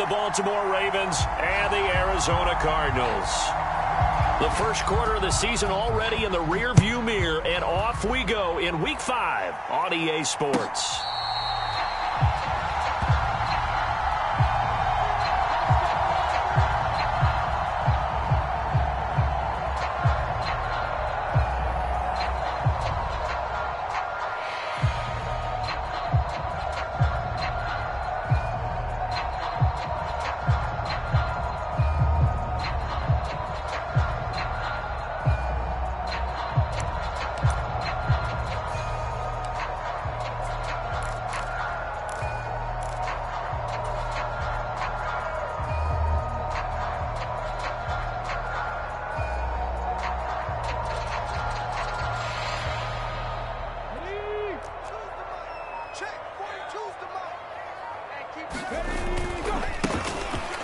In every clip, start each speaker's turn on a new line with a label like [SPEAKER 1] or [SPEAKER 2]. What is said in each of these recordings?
[SPEAKER 1] the Baltimore Ravens and the Arizona Cardinals. The first quarter of the season already in the rearview mirror, and off we go in Week 5 on EA Sports.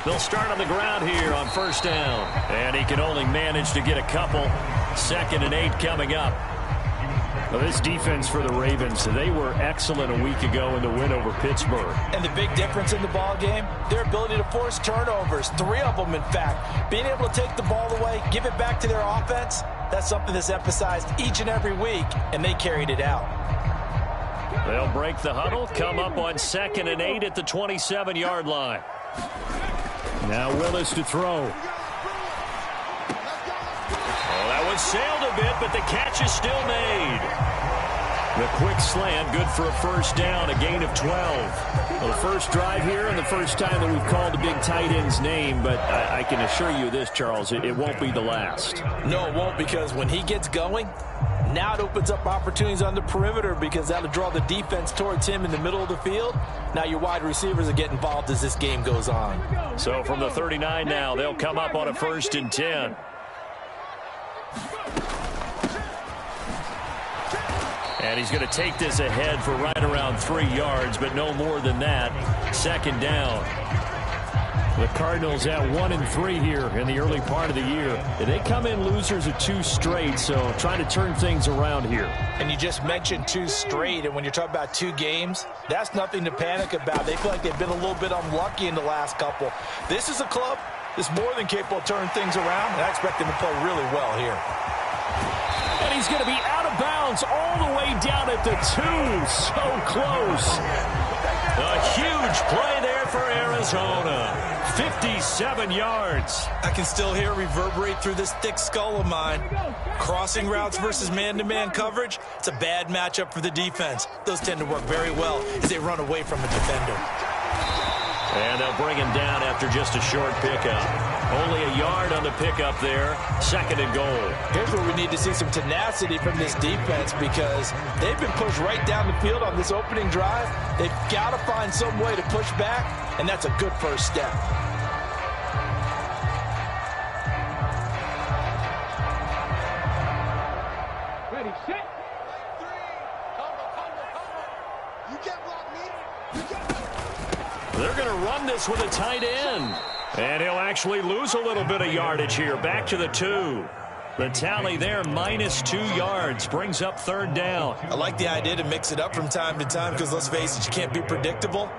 [SPEAKER 1] They'll start on the ground here on first down. And he can only manage to get a couple. 2nd and 8 coming up. Well, this defense for the Ravens, they were excellent a week ago in the win over Pittsburgh.
[SPEAKER 2] And the big difference in the ball game, their ability to force turnovers. 3 of them, in fact. Being able to take the ball away, give it back to their offense, that's something that's emphasized each and every week, and they carried it out.
[SPEAKER 1] They'll break the huddle, come up on 2nd and 8 at the 27-yard line. Now Willis to throw. Oh, that one sailed a bit, but the catch is still made. The quick slant, good for a first down, a gain of 12. Well, the first drive here and the first time that we've called the big tight end's name, but I can assure you this, Charles, it won't be the last.
[SPEAKER 2] No, it won't, because when he gets going, now it opens up opportunities on the perimeter because that'll draw the defense towards him in the middle of the field. Now your wide receivers will get involved as this game goes on.
[SPEAKER 1] So from the 39 now, they'll come up on a 1st and 10. And he's going to take this ahead for right around 3 yards, but no more than that. 2nd down. The Cardinals at 1-3 here in the early part of the year. They come in losers of 2 straight, so trying to turn things around here.
[SPEAKER 2] And you just mentioned 2 straight, and when you're talking about 2 games, that's nothing to panic about. They feel like they've been a little bit unlucky in the last couple. This is a club that's more than capable of turning things around, and I expect them to play really well here.
[SPEAKER 1] And he's going to be out of bounds all the way down at the 2. So close. A huge play there for Arizona. 57 yards.
[SPEAKER 2] I can still hear it reverberate through this thick skull of mine. Crossing routes versus man-to-man coverage, it's a bad matchup for the defense. Those tend to work very well as they run away from a defender.
[SPEAKER 1] And they'll bring him down after just a short pickup. Only a yard on the pickup there. 2nd and goal.
[SPEAKER 2] Here's where we need to see some tenacity from this defense because they've been pushed right down the field on this opening drive. They've got to find some way to push back, and that's a good first step.
[SPEAKER 3] Ready, set. 3. You get blocked me. You get
[SPEAKER 1] They're going to run this with a tight end. And he'll actually lose a little bit of yardage here. Back to the 2. The tally there, -2 yards. Brings up 3rd down.
[SPEAKER 2] I like the idea to mix it up from time to time because, let's face it, you can't be predictable.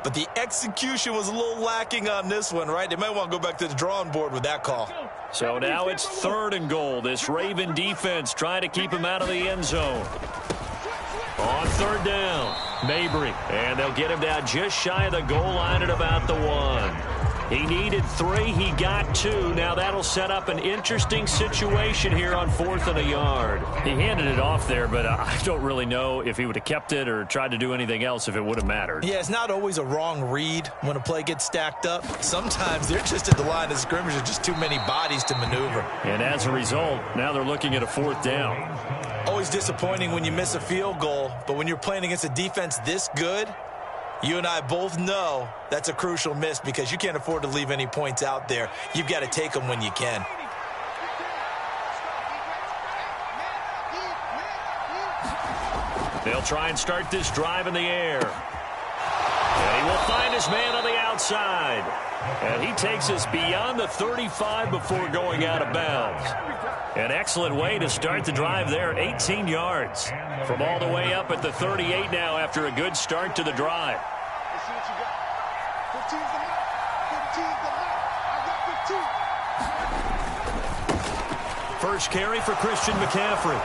[SPEAKER 2] But the execution was a little lacking on this one, right? They might want to go back to the drawing board with that call.
[SPEAKER 1] So now it's 3rd and goal. This Raven defense trying to keep him out of the end zone. On 3rd down, Mabry. And they'll get him down just shy of the goal line at about the 1. He needed 3. He got 2. Now that'll set up an interesting situation here on 4th and a yard. He handed it off there, but I don't really know if he would have kept it or tried to do anything else if it would have mattered.
[SPEAKER 2] Yeah, it's not always a wrong read when a play gets stacked up. Sometimes they're just at the line of scrimmage with just too many bodies to maneuver.
[SPEAKER 1] And as a result, now they're looking at a 4th down.
[SPEAKER 2] Always disappointing when you miss a field goal, but when you're playing against a defense this good, you and I both know that's a crucial miss because you can't afford to leave any points out there. You've got to take them when you can.
[SPEAKER 1] They'll try and start this drive in the air. And he will find his man on the outside. And he takes us beyond the 35 before going out of bounds. An excellent way to start the drive there, 18 yards. From all the way up at the 38 now after a good start to the drive. first carry for Christian McCaffrey.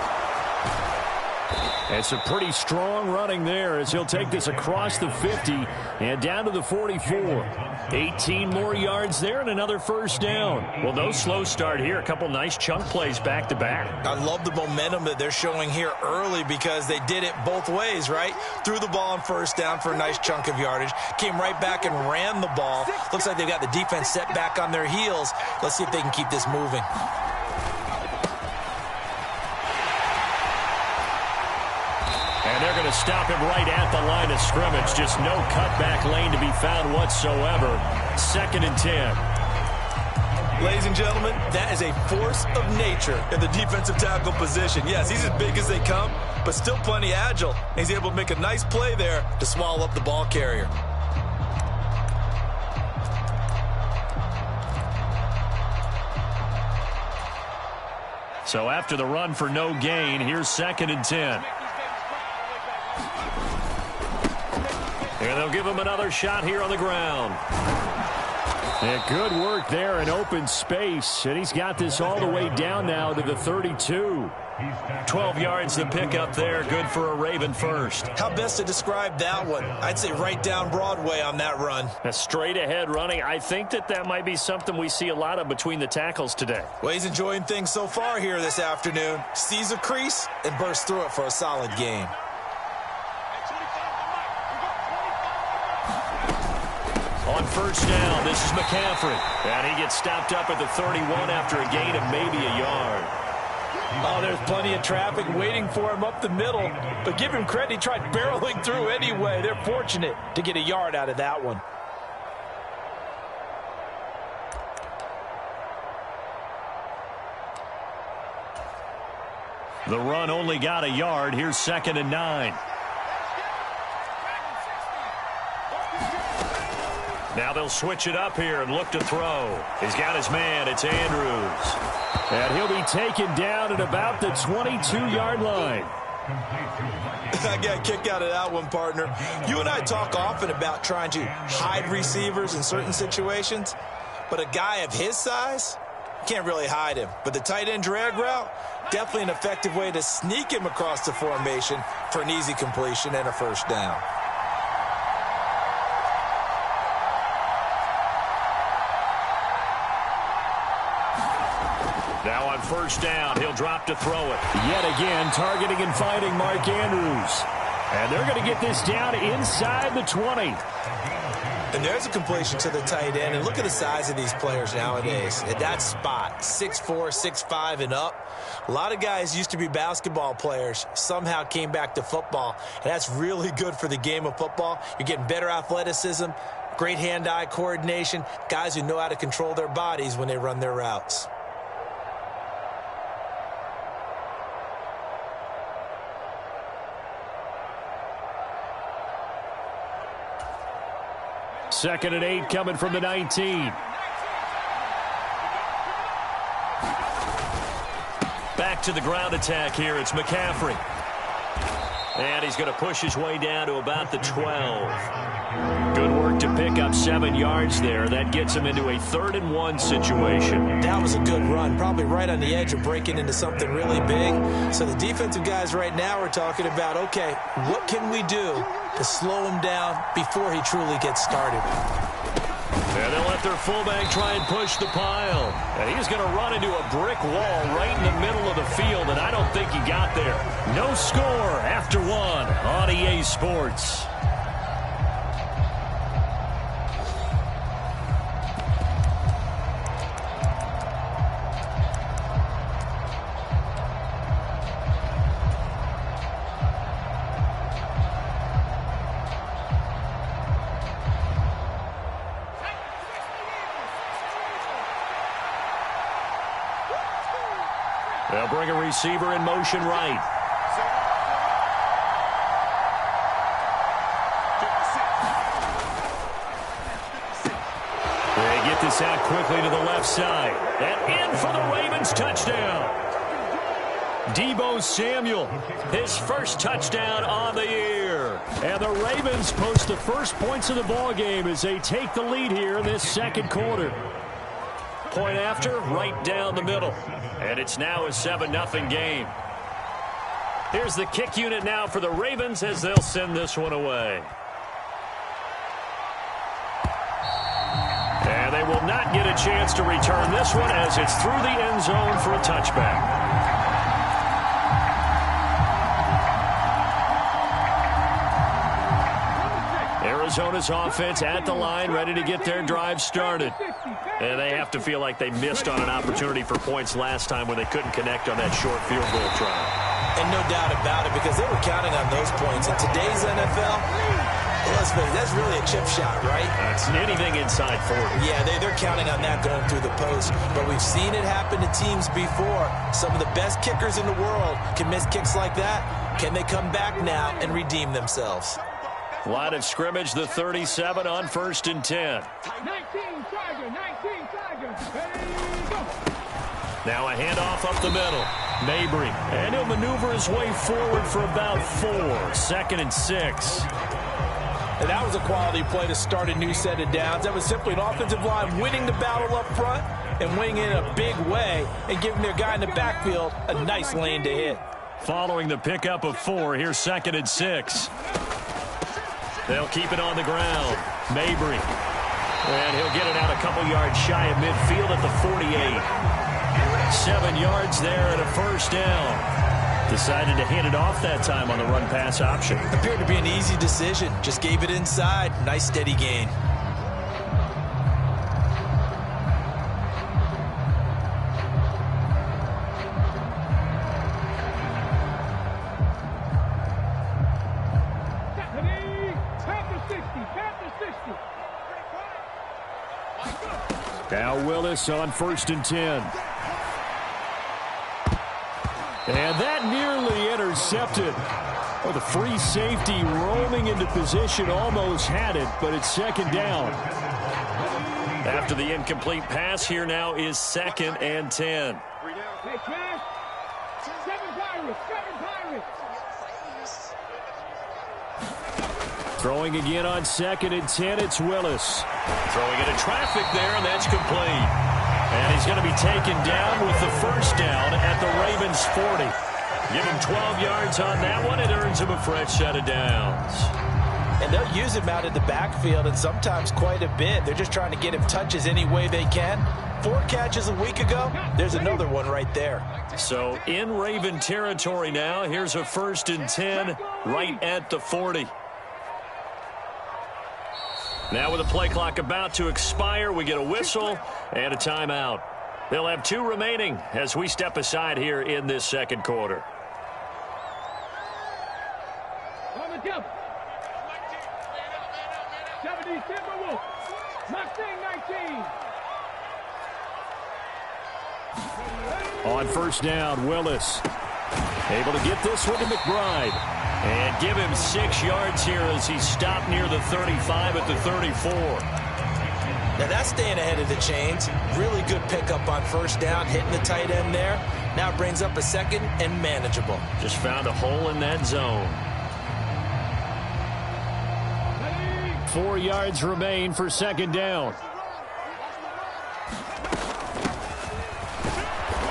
[SPEAKER 1] And some pretty strong running there as he'll take this across the 50 and down to the 44. 18 more yards there and another first down. Well, no slow start here. A couple nice chunk plays back-to-back.
[SPEAKER 2] I love the momentum that they're showing here early because they did it both ways, right? Threw the ball on first down for a nice chunk of yardage. Came right back and ran the ball. Looks like they've got the defense set back on their heels. Let's see if they can keep this moving.
[SPEAKER 1] And they're going to stop him right at the line of scrimmage. Just no cutback lane to be found whatsoever. 2nd and 10.
[SPEAKER 2] Ladies and gentlemen, that is a force of nature in the defensive tackle position. Yes, he's as big as they come, but still plenty agile. And he's able to make a nice play there to swallow up the ball carrier.
[SPEAKER 1] So after the run for no gain, here's 2nd and 10. And they'll give him another shot here on the ground. And good work there in open space. And he's got this all the way down now to the 32. 12 yards to pick up there. Good for a Raven first.
[SPEAKER 2] How best to describe that one? I'd say right down Broadway on that run.
[SPEAKER 1] A straight ahead running. I think that might be something we see a lot of between the tackles today.
[SPEAKER 2] Well, he's enjoying things so far here this afternoon. Sees a crease and bursts through it for a solid gain.
[SPEAKER 1] On first down, this is McCaffrey. And he gets stopped up at the 31 after a gain of maybe a yard.
[SPEAKER 2] Oh, there's plenty of traffic waiting for him up the middle. But give him credit, he tried barreling through anyway. They're fortunate to get a yard out of that one.
[SPEAKER 1] The run only got a yard. Here's 2nd and 9. Now they'll switch it up here and look to throw. He's got his man. It's Andrews. And he'll be taken down at about the 22-yard line.
[SPEAKER 2] I got a kick out of that one, partner. You and I talk often about trying to hide receivers in certain situations, but a guy of his size can't really hide him. But the tight end drag route, definitely an effective way to sneak him across the formation for an easy completion and a first down.
[SPEAKER 1] Now on first down, he'll drop to throw it. Yet again, targeting and finding Mark Andrews. And they're going to get this down inside the 20.
[SPEAKER 2] And there's a completion to the tight end. And look at the size of these players nowadays. At that spot, 6'4", 6'5", and up. A lot of guys used to be basketball players, somehow came back to football. And that's really good for the game of football. You're getting better athleticism, great hand-eye coordination, guys who know how to control their bodies when they run their routes.
[SPEAKER 1] Second and 8 coming from the 19. Back to the ground attack here. It's McCaffrey. And he's going to push his way down to about the 12. Good work to pick up 7 yards there. That gets him into a 3rd and 1 situation.
[SPEAKER 2] That was a good run, probably right on the edge of breaking into something really big. So the defensive guys right now are talking about, okay, what can we do to slow him down before he truly gets started?
[SPEAKER 1] And they'll let their fullback try and push the pile. And he's going to run into a brick wall right in the middle of the field, and I don't think he got there. No score after 1 on EA Sports. They'll bring a receiver in motion right. They get this out quickly to the left side. And in for the Ravens touchdown. Deebo Samuel, his first touchdown on the year. And the Ravens post the first points of the ball game as they take the lead here in this second quarter. point after, right down the middle. And it's now a 7-0 game. Here's the kick unit now for the Ravens as they'll send this one away. And they will not get a chance to return this one as it's through the end zone for a touchback. Arizona's offense at the line, ready to get their drive started. And they have to feel like they missed on an opportunity for points last time when they couldn't connect on that short field goal try.
[SPEAKER 2] And no doubt about it, because they were counting on those points. In today's NFL, that's really a chip shot, right?
[SPEAKER 1] That's anything inside 40.
[SPEAKER 2] Yeah, they're counting on that going through the post. But we've seen it happen to teams before. Some of the best kickers in the world can miss kicks like that. Can they come back now and redeem themselves?
[SPEAKER 1] Line of scrimmage, the 37 on 1st and 10.
[SPEAKER 3] 19 Tiger, 19 Tiger. Ready, go.
[SPEAKER 1] Now a handoff up the middle. Mabry, and he'll maneuver his way forward for about 4. 2nd and 6.
[SPEAKER 2] And that was a quality play to start a new set of downs. That was simply an offensive line winning the battle up front and winning in a big way and giving their guy in the backfield a nice lane to hit.
[SPEAKER 1] Following the pickup of 4, here's 2nd and 6. They'll keep it on the ground. Mabry. And he'll get it out a couple yards shy of midfield at the 48. 7 yards there and a first down. Decided to hand it off that time on the run-pass option.
[SPEAKER 2] Appeared to be an easy decision. Just gave it inside. Nice steady gain.
[SPEAKER 1] Now Willis on 1st and 10. And that nearly intercepted. Oh, the free safety roaming into position almost had it, but it's 2nd down. After the incomplete pass, here now is 2nd and 10.
[SPEAKER 3] Hey, Cash. 7 Pirates, 7 Pirates.
[SPEAKER 1] Throwing again on 2nd and 10, it's Willis. Throwing into traffic there, and that's complete. And he's going to be taken down with the first down at the Ravens' 40. Give him 12 yards on that one. It earns him a fresh set of downs.
[SPEAKER 2] And they'll use him out in the backfield, and sometimes quite a bit. They're just trying to get him touches any way they can. 4 catches a week ago. There's another one right there.
[SPEAKER 1] So in Raven territory now. Here's a 1st and 10 right at the 40. Now with the play clock about to expire, we get a whistle and a timeout. They'll have 2 remaining as we step aside here in this 2nd quarter.
[SPEAKER 3] On the jump. 70 Timberwolves. Mustang 19.
[SPEAKER 1] On 1st down, Willis. Able to get this one to McBride. And give him 6 yards here as he stopped near the 35 at the 34.
[SPEAKER 2] Now that's staying ahead of the chains. Really good pickup on 1st down, hitting the tight end there. Now it brings up a 2nd and manageable.
[SPEAKER 1] Just found a hole in that zone. 4 yards remain for 2nd down.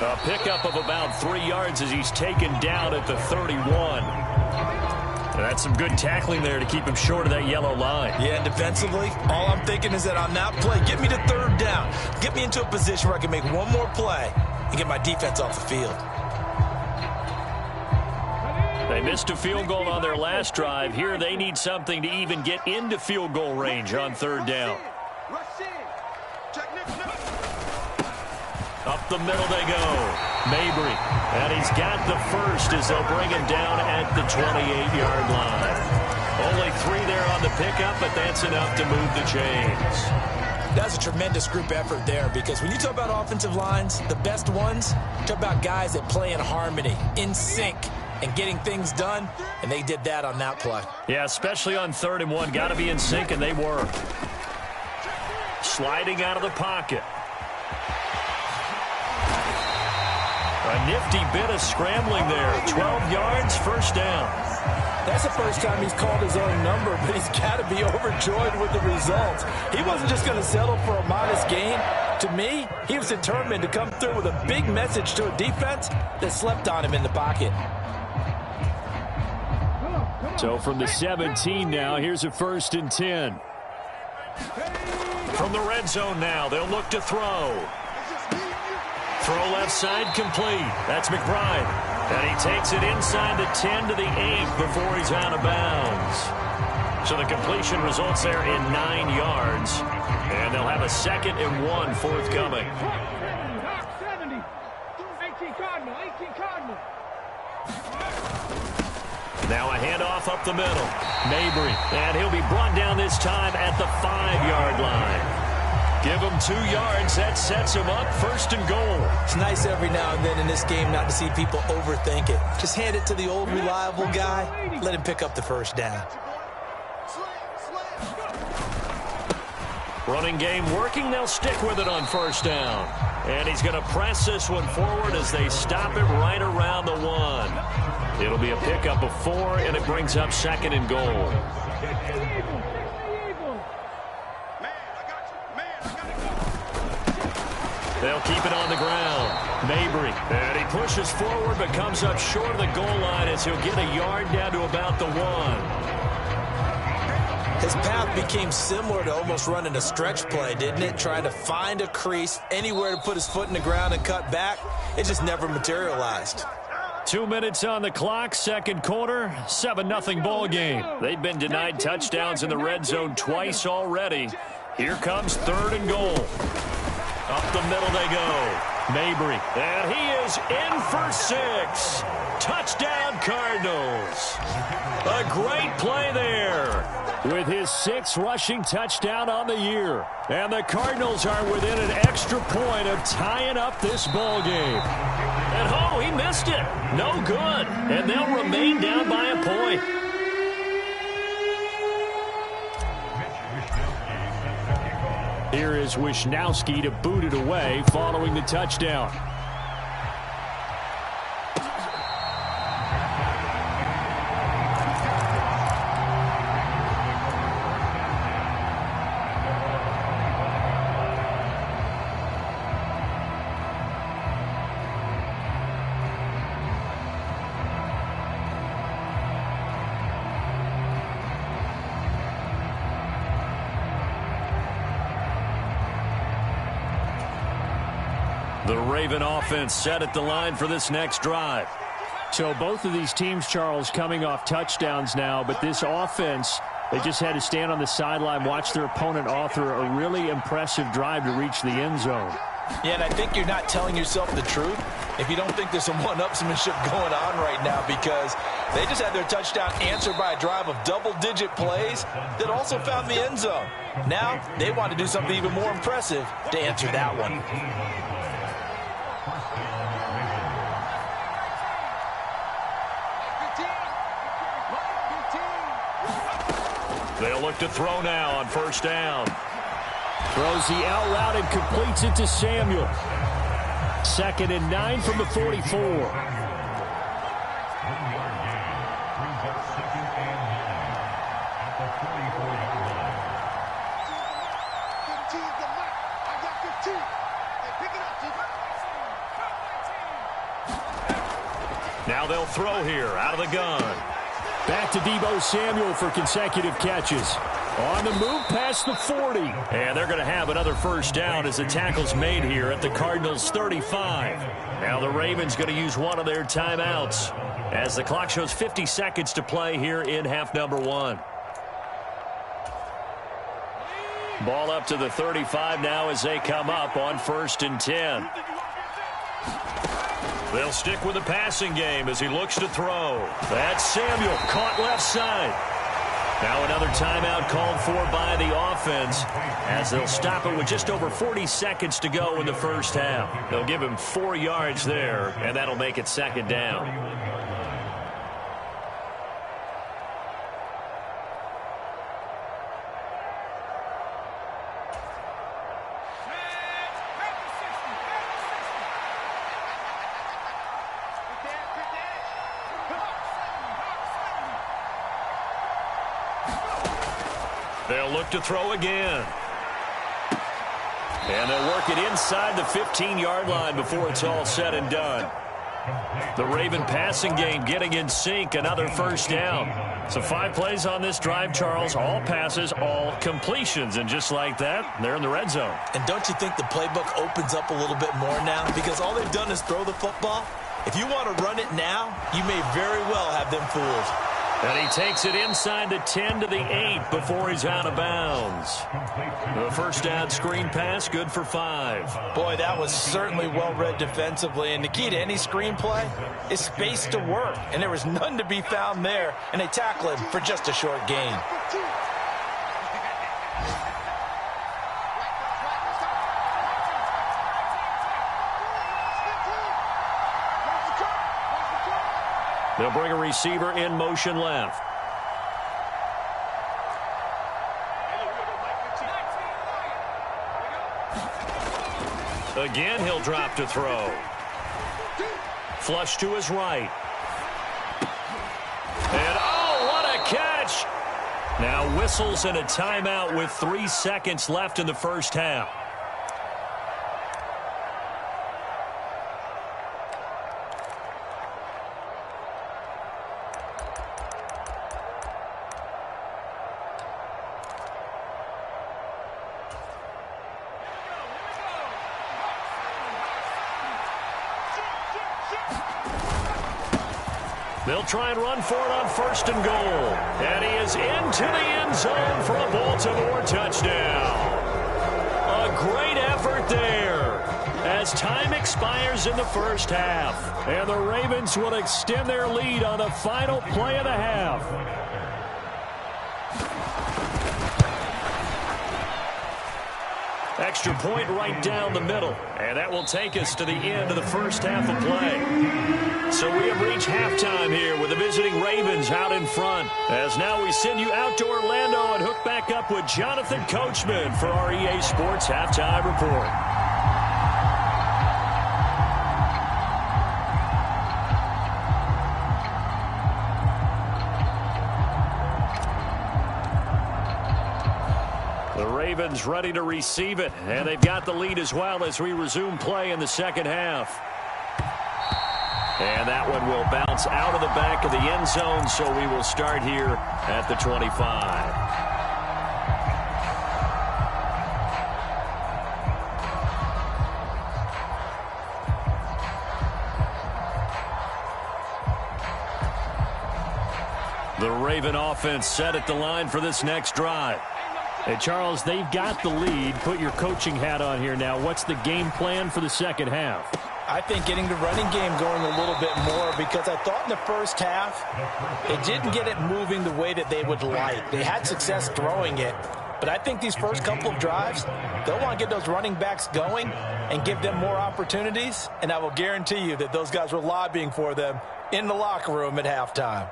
[SPEAKER 1] A pickup of about 3 yards as he's taken down at the 31. And that's some good tackling there to keep him short of that yellow line.
[SPEAKER 2] Yeah, and defensively, all I'm thinking is that on that play, get me to 3rd down. Get me into a position where I can make one more play and get my defense off the field.
[SPEAKER 1] They missed a field goal on their last drive. Here they need something to even get into field goal range on 3rd down. Up the middle they go. Mabry. And he's got the first as they'll bring him down at the 28-yard line. Only 3 there on the pickup, but that's enough to move the chains.
[SPEAKER 2] That's a tremendous group effort there, because when you talk about offensive lines, the best ones, talk about guys that play in harmony, in sync, and getting things done, and they did that on that play.
[SPEAKER 1] Yeah, especially on 3rd and 1. Got to be in sync, and they were. Sliding out of the pocket. A nifty bit of scrambling there. 12 yards, 1st down.
[SPEAKER 2] That's the first time he's called his own number, but he's got to be overjoyed with the results. He wasn't just going to settle for a modest gain. To me, he was determined to come through with a big message to a defense that slept on him in the pocket.
[SPEAKER 1] So from the 17 now, here's a 1st and 10. From the red zone now, they'll look to throw. Throw left side complete. That's McBride. And he takes it inside the 10 to the 8 before he's out of bounds. So the completion results there in 9 yards. And they'll have a 2nd and 1 forthcoming.
[SPEAKER 3] 70. 18 Cardinal. 18 Cardinal.
[SPEAKER 1] Now a handoff up the middle. Mabry. And he'll be brought down this time at the 5-yard line. Give him 2 yards. That sets him up 1st and goal.
[SPEAKER 2] It's nice every now and then in this game not to see people overthink it. Just hand it to the old reliable guy. Let him pick up the 1st down.
[SPEAKER 1] Running game working. They'll stick with it on 1st down. And he's going to press this one forward as they stop him right around the 1. It'll be a pickup of 4, and it brings up 2nd and goal. They'll keep it on the ground. Mabry. And he pushes forward but comes up short of the goal line as he'll get a yard down to about the 1.
[SPEAKER 2] His path became similar to almost running a stretch play, didn't it? Trying to find a crease, anywhere to put his foot in the ground and cut back. It just never materialized.
[SPEAKER 1] 2 minutes on the clock, 2nd quarter, 7-0 ball game. They've been denied touchdowns in the red zone twice already. Here comes 3rd and goal. Up the middle they go. Mabry. And he is in for 6. Touchdown, Cardinals. A great play there with his 6th rushing touchdown on the year. And the Cardinals are within an extra point of tying up this ball game. And oh, he missed it. No good. And they'll remain down by a point. Here is Wisnowski to boot it away following the touchdown. The Raven offense set at the line for this next drive. So both of these teams, Charles, coming off touchdowns now, but this offense, they just had to stand on the sideline, watch their opponent author a really impressive drive to reach the end zone.
[SPEAKER 2] Yeah, and I think you're not telling yourself the truth if you don't think there's some one-upsmanship going on right now, because they just had their touchdown answered by a drive of double-digit plays that also found the end zone. Now they want to do something even more impressive to answer that one.
[SPEAKER 1] They'll look to throw now on 1st down. Throws the out route and completes it to Samuel. 2nd and 9 from the 44. Now they'll throw here out of the gun. Back to Deebo Samuel for consecutive catches. On the move past the 40. And they're going to have another 1st down as the tackle's made here at the Cardinals' 35. Now the Ravens going to use one of their timeouts as the clock shows 50 seconds to play here in half number 1. Ball up to the 35 now as they come up on 1st and 10. They'll stick with the passing game as he looks to throw. That's Samuel, caught left side. Now another timeout called for by the offense as they'll stop it with just over 40 seconds to go in the 1st half. They'll give him 4 yards there, and that'll make it 2nd down. They'll look to throw again. And they'll work it inside the 15-yard line before it's all said and done. The Raven passing game getting in sync, another first down. So 5 plays on this drive, Charles, all passes, all completions. And just like that, they're in the red zone.
[SPEAKER 2] And don't you think the playbook opens up a little bit more now? Because all they've done is throw the football. If you want to run it now, you may very well have them fooled.
[SPEAKER 1] And he takes it inside the 10 to the 8 before he's out of bounds. The first down screen pass, good for 5.
[SPEAKER 2] Boy, that was certainly well-read defensively. And the key to any screenplay is space to work. And there was none to be found there. And they tackle him for just a short gain.
[SPEAKER 1] They'll bring a receiver in motion left. Again, he'll drop to throw. Flush to his right. And oh, what a catch! Now whistles and a timeout with 3 seconds left in the first half. They'll try and run for it on 1st and goal. And he is into the end zone for a Baltimore touchdown. A great effort there as time expires in the first half. And the Ravens will extend their lead on the final play of the half. Extra point right down the middle. And that will take us to the end of the first half of play. So we have reached halftime here with the visiting Ravens out in front. As now we send you out to Orlando and hook back up with Jonathan Coachman for our EA Sports Halftime Report. The Ravens ready to receive it, and they've got the lead as well as we resume play in the second half. And that one will bounce out of the back of the end zone, so we will start here at the 25. The Raven offense set at the line for this next drive.
[SPEAKER 4] Hey, Charles, they've got the lead. Put your coaching hat on here now. What's the game plan for the second half?
[SPEAKER 2] I think getting the running game going a little bit more, because I thought in the first half they didn't get it moving the way that they would like. They had success throwing it, but I think these first couple of drives, they'll want to get those running backs going and give them more opportunities, and I will guarantee you that those guys were lobbying for them in the locker room at halftime.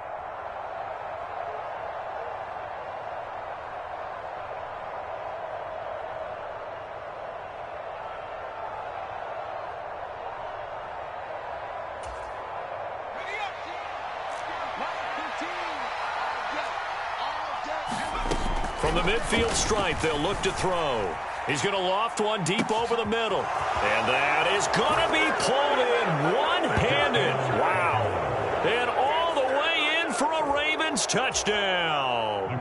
[SPEAKER 1] From the midfield stripe, they'll look to throw. He's going to loft one deep over the middle. And that is going to be pulled in one-handed. Wow. And all the way in for a Ravens touchdown.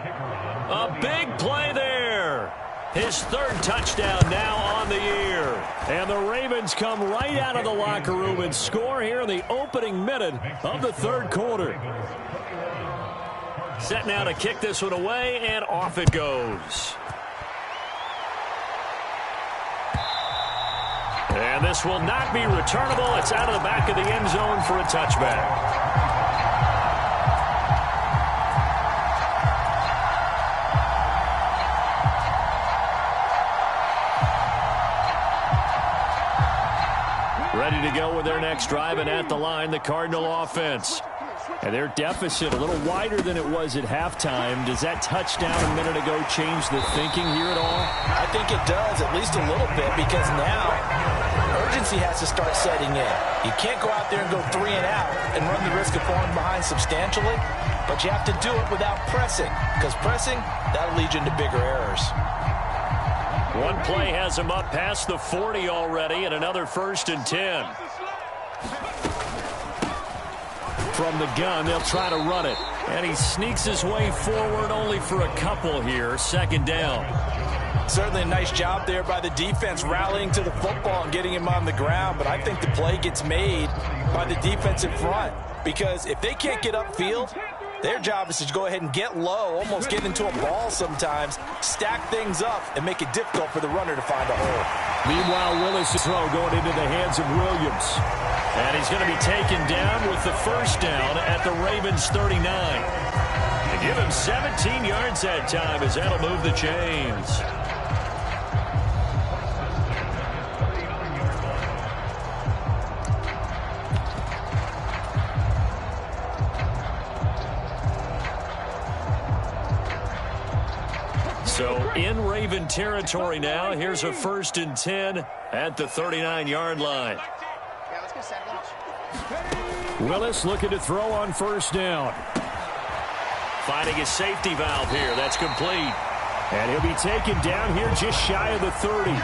[SPEAKER 1] A big play there. His 3rd touchdown now on the year. And the Ravens come right out of the locker room and score here in the opening minute of the 3rd quarter. Set now to kick this one away, and off it goes. And this will not be returnable. It's out of the back of the end zone for a touchback. Ready to go with their next drive, and at the line, the Cardinal offense. And their deficit a little wider than it was at halftime. Does that touchdown a minute ago change the thinking here at all?
[SPEAKER 2] I think it does, at least a little bit, because now urgency has to start setting in. You can't go out there and go 3 and out and run the risk of falling behind substantially, but you have to do it without pressing, because pressing, that'll lead you into bigger errors.
[SPEAKER 1] One play has him up past the 40 already, and another 1st and 10.
[SPEAKER 4] From the gun, they'll try to run it.
[SPEAKER 1] And he sneaks his way forward only for a couple here. 2nd down.
[SPEAKER 2] Certainly a nice job there by the defense rallying to the football and getting him on the ground. But I think the play gets made by the defense in front. Because if they can't get upfield, their job is to go ahead and get low, almost get into a ball sometimes, stack things up, and make it difficult for the runner to find a hole.
[SPEAKER 4] Meanwhile, Willis' throw going into the hands of Williams.
[SPEAKER 1] And he's going to be taken down with the 1st down at the Ravens 39. They give him 17 yards that time as that'll move the chains. So in Raven territory now. Here's a 1st and 10 at the 39-yard line.
[SPEAKER 4] Willis looking to throw on 1st down.
[SPEAKER 1] Finding his safety valve here. That's complete.
[SPEAKER 4] And he'll be taken down here just shy of the 30.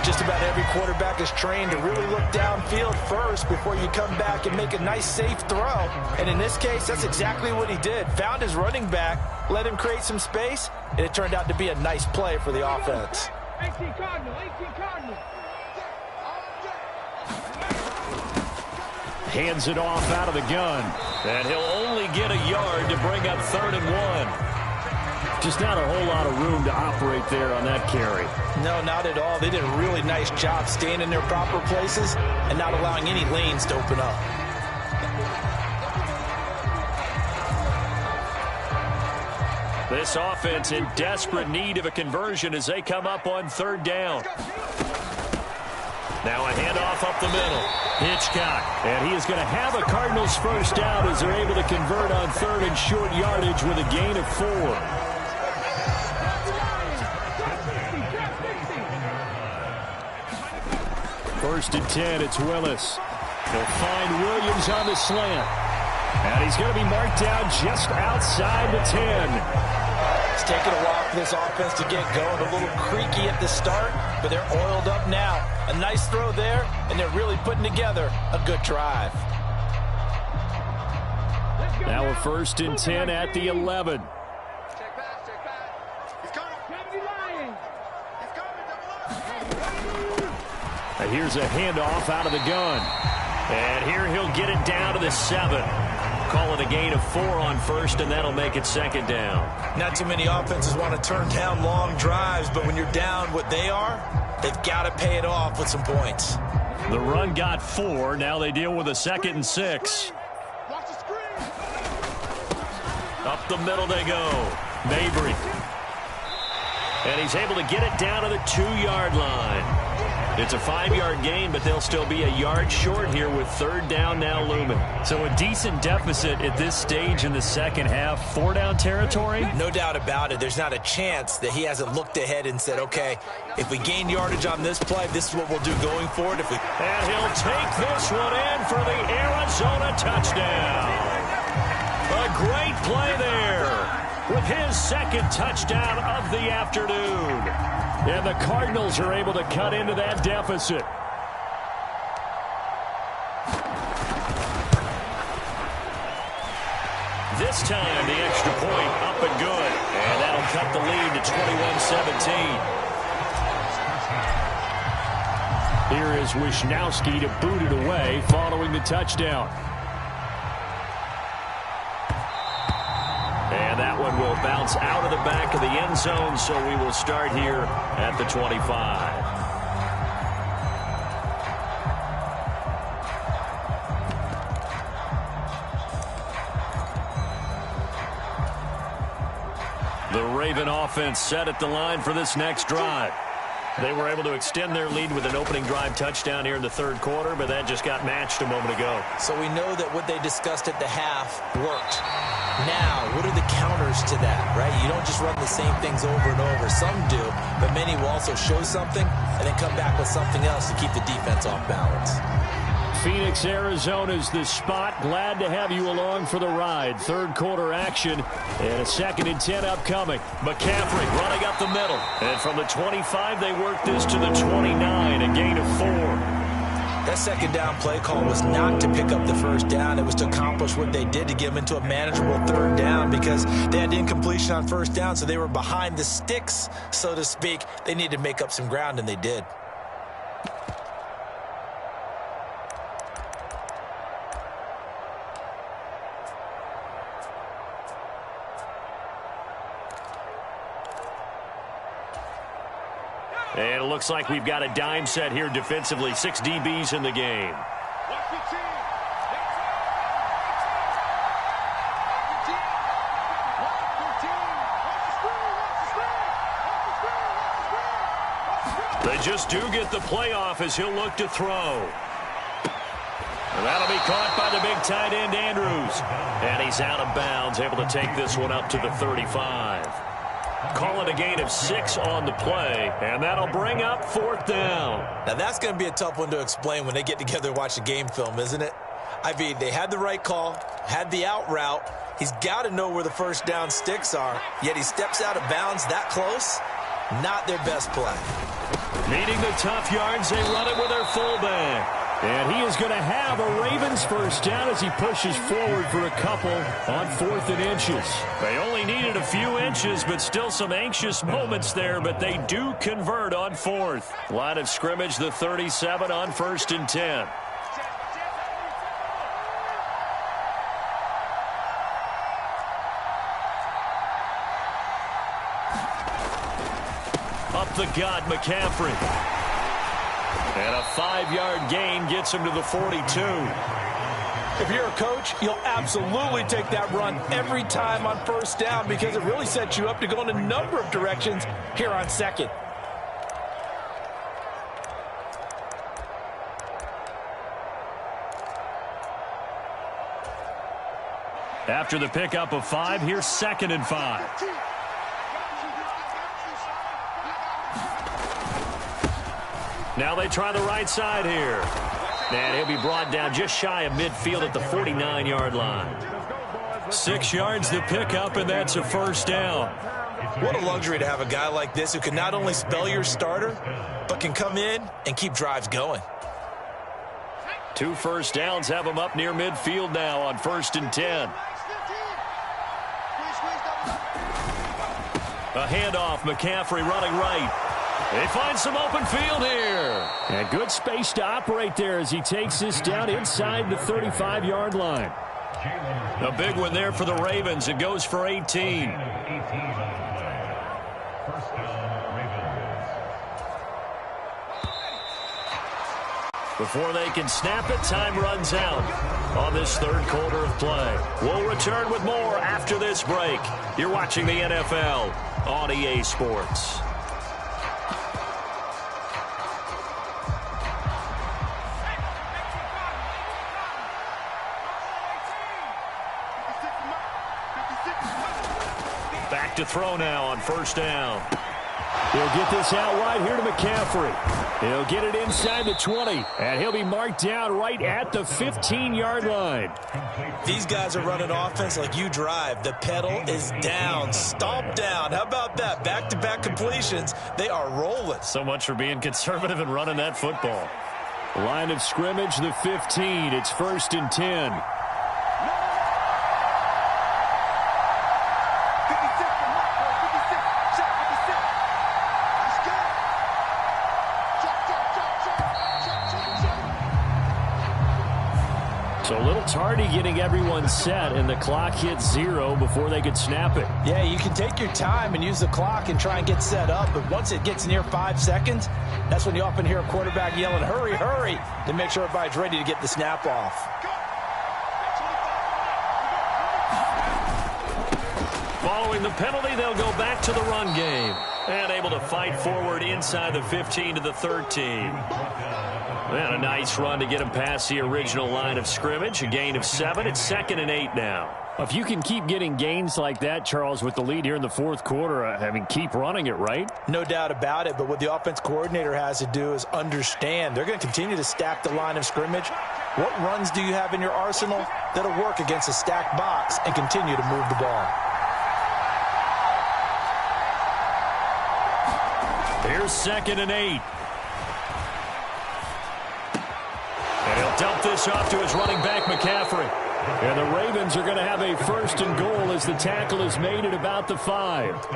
[SPEAKER 2] Just about every quarterback is trained to really look downfield first before you come back and make a nice, safe throw. And in this case, that's exactly what he did. Found his running back, let him create some space, and it turned out to be a nice play for the offense.
[SPEAKER 3] 18 Cardinal, 18 Cardinal.
[SPEAKER 4] Hands it off out of the gun.
[SPEAKER 1] And he'll only get a yard to bring up 3rd and 1.
[SPEAKER 4] Just not a whole lot of room to operate there on that carry.
[SPEAKER 2] No, not at all. They did a really nice job staying in their proper places and not allowing any lanes to open up.
[SPEAKER 1] This offense in desperate need of a conversion as they come up on 3rd down. Now a handoff up the middle. Hitchcock.
[SPEAKER 4] And he is going to have a Cardinals 1st down as they're able to convert on 3rd and short yardage with a gain of 4. First and 10, it's Willis. He'll find Williams on the slant. And he's going to be marked down just outside the 10.
[SPEAKER 2] It's taken a while for this offense to get going. A little creaky at the start, but they're oiled up now. A nice throw there, and they're really putting together a good drive.
[SPEAKER 4] Now a 1st and 10 at the 11.
[SPEAKER 3] Check back. He's coming.
[SPEAKER 4] Here's a handoff out of the gun.
[SPEAKER 1] And here he'll get it down to the 7. Call it a gain of 4 on 1st, and that'll make it 2nd down.
[SPEAKER 2] Not too many offenses want to turn down long drives, but when you're down what they are, they've got to pay it off with some points.
[SPEAKER 1] The run got 4. Now they deal with a 2nd and 6. Up the middle they go. Mabry. And he's able to get it down to the 2-yard line. It's a 5-yard gain, but they'll still be a yard short here with 3rd down now looming. So a decent deficit at this stage in the 2nd half. 4-down territory?
[SPEAKER 2] No doubt about it. There's not a chance that he hasn't looked ahead and said, okay, if we gain yardage on this play, this is what we'll do going forward.
[SPEAKER 1] And he'll take this one in for the Arizona touchdown. A great play there with his 2nd touchdown of the afternoon.
[SPEAKER 4] And the Cardinals are able to cut into that deficit.
[SPEAKER 1] This time, the extra point up and good. And that'll cut the lead to 21-17.
[SPEAKER 4] Here is Wisnowski to boot it away following the touchdown.
[SPEAKER 1] And that one will bounce out of the back of the end zone, so we will start here at the 25. The Raven offense set at the line for this next drive. They were able to extend their lead with an opening drive touchdown here in the 3rd quarter, but that just got matched a moment ago.
[SPEAKER 2] So we know that what they discussed at the half worked. Now, what are the counters to that, right? You don't just run the same things over and over. Some do, but many will also show something and then come back with something else to keep the defense off balance.
[SPEAKER 4] Phoenix, Arizona's the spot. Glad to have you along for the ride. Third quarter action and a 2nd and 10 upcoming.
[SPEAKER 1] McCaffrey running up the middle. And from the 25, they work this to the 29, a gain of 4.
[SPEAKER 2] That second down play call was not to pick up the first down. It was to accomplish what they did to get them into a manageable third down because they had incompletion on first down, so they were behind the sticks, so to speak. They needed to make up some ground, and they did.
[SPEAKER 1] And it looks like we've got a dime set here defensively. 6 DBs in the game. They just do get the playoff as he'll look to throw. And that'll be caught by the big tight end, Andrews. And he's out of bounds, able to take this one up to the 35. Call it a gain of 6 on the play, and that'll bring up 4th down.
[SPEAKER 2] Now, that's going to be a tough one to explain when they get together and watch the game film, isn't it? I mean, they had the right call, had the out route. He's got to know where the first down sticks are, yet he steps out of bounds that close. Not their best play.
[SPEAKER 1] Needing the tough yards, they run it with their fullback.
[SPEAKER 4] And he is going to have a Ravens first down as he pushes forward for a couple on 4th and inches.
[SPEAKER 1] They only needed a few inches, but still some anxious moments there, but they do convert on 4th. Line of scrimmage, the 37 on 1st and 10. Up the gut, McCaffrey. And a 5-yard gain gets him to the 42.
[SPEAKER 2] If you're a coach, you'll absolutely take that run every time on first down because it really sets you up to go in a number of directions here on 2nd.
[SPEAKER 1] After the pickup of 5, here's 2nd and 5. Now they try the right side here. And he'll be brought down just shy of midfield at the 49-yard line. 6 yards the pickup, and that's a first down.
[SPEAKER 2] What a luxury to have a guy like this who can not only spell your starter, but can come in and keep drives going.
[SPEAKER 1] 2 first downs have him up near midfield now on 1st and 10. A handoff, McCaffrey running right. They find some open field here.
[SPEAKER 4] And good space to operate there as he takes this down inside the 35-yard line.
[SPEAKER 1] A big one there for the Ravens. It goes for 18. Before they can snap it, time runs out on this 3rd quarter of play. We'll return with more after this break. You're watching the NFL on EA Sports. Back to throw now on 1st down.
[SPEAKER 4] He'll get this out wide here to McCaffrey. He'll get it inside the 20, and he'll be marked down right at the 15-yard line.
[SPEAKER 2] These guys are running offense like you drive. The pedal is down, stomp down. How about that? Back-to-back completions. They are rolling.
[SPEAKER 1] So much for being conservative and running that football.
[SPEAKER 4] Line of scrimmage, the 15. It's 1st and 10. So a little tardy getting everyone set, and the clock hits 0 before they could snap it.
[SPEAKER 2] Yeah, you can take your time and use the clock and try and get set up, but once it gets near 5 seconds, that's when you often hear a quarterback yelling, hurry, hurry, to make sure everybody's ready to get the snap off.
[SPEAKER 1] Following the penalty, they'll go back to the run game. And able to fight forward inside the 15 to the 13. And a nice run to get him past the original line of scrimmage. A gain of 7. It's 2nd and 8 now.
[SPEAKER 4] If you can keep getting gains like that, Charles, with the lead here in the fourth quarter, I mean, keep running it, right?
[SPEAKER 2] No doubt about it, but what the offense coordinator has to do is understand they're going to continue to stack the line of scrimmage. What runs do you have in your arsenal that'll work against a stacked box and continue to move the ball?
[SPEAKER 1] Here's 2nd and 8. And he'll dump this off to his running back, McCaffrey.
[SPEAKER 4] And the Ravens are going to have a 1st and goal as the tackle is made at about the 5.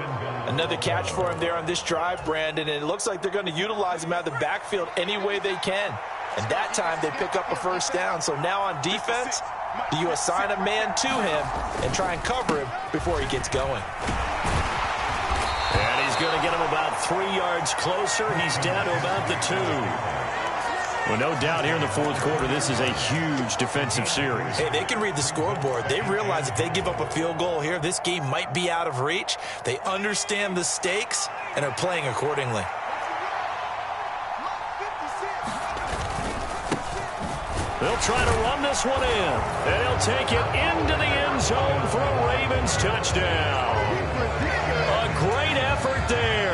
[SPEAKER 2] Another catch for him there on this drive, Brandon, and it looks like they're going to utilize him out of the backfield any way they can. And that time they pick up a 1st down. So now on defense, do you assign a man to him and try and cover him before he gets going?
[SPEAKER 1] And he's going to get him about 3 yards closer. He's down to about the 2. Well, no doubt here in the fourth quarter, this is a huge defensive series.
[SPEAKER 2] Hey, they can read the scoreboard. They realize if they give up a field goal here, this game might be out of reach. They understand the stakes and are playing accordingly.
[SPEAKER 1] They'll try to run this one in. And he'll take it into the end zone for a Ravens touchdown. A great effort there.